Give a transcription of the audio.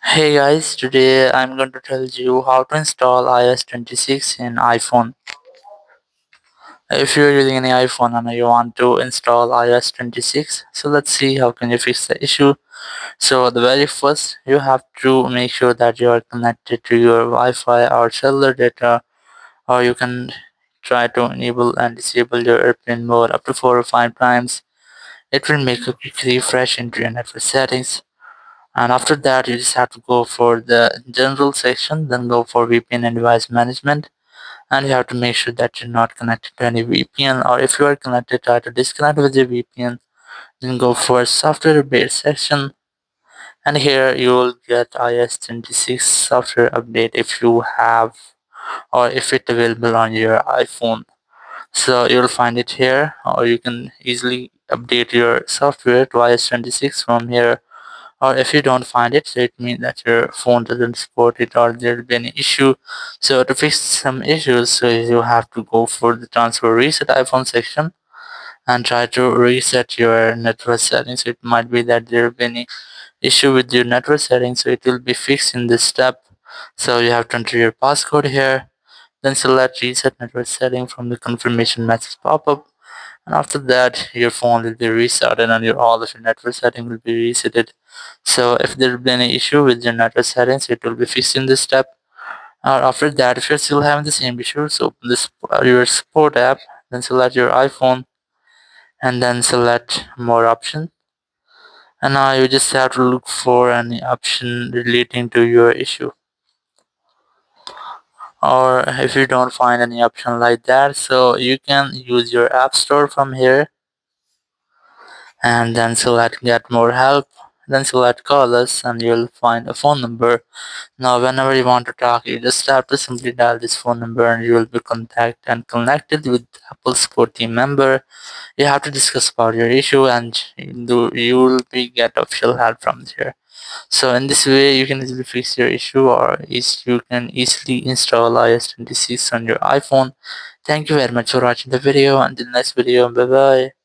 Hey guys, today I'm going to tell you how to install iOS 26 in iPhone. If you're using any iPhone and you want to install iOS 26, so let's see how can you fix the issue. So the very first, you have to make sure that you are connected to your Wi-Fi or cellular data, or you can try to enable and disable your airplane mode up to 4 or 5 times. It will make a quick refresh into your network settings. And after that, you just have to go for the general section, then go for VPN and device management. And you have to make sure that you're not connected to any VPN, or if you are connected, try to disconnect with your VPN. Then go for software update section. And here you will get iOS 26 software update if you have, or if it's available on your iPhone. So you'll find it here, or you can easily update your software to iOS 26 from here. Or if you don't find it, so it means that your phone doesn't support it or there'll be any issue. So to fix some issues, so you have to go for the transfer reset iPhone section and try to reset your network settings. So it might be that there'll be any issue with your network settings, so it will be fixed in this step. So you have to enter your passcode here, then select reset network setting from the confirmation message pop-up, and after that your phone will be restarted and all of your network settings will be resetted. So if there will be any issue with your network settings, it will be fixed in this step. After that, if you're still having the same issue, so open this your support app, then select your iPhone, and then select more option. And now you just have to look for any option relating to your issue. Or if you don't find any option like that, so you can use your app store from here, and then select get more help, then select call us, and you'll find a phone number. Now whenever you want to talk, you just have to simply dial this phone number and you will be connected with Apple support team member. You have to discuss about your issue, and you will be get official help from there. So in this way you can easily fix your issue, or you can easily install iOS 26 on your iPhone. Thank you very much for watching the video. Until next video, bye bye.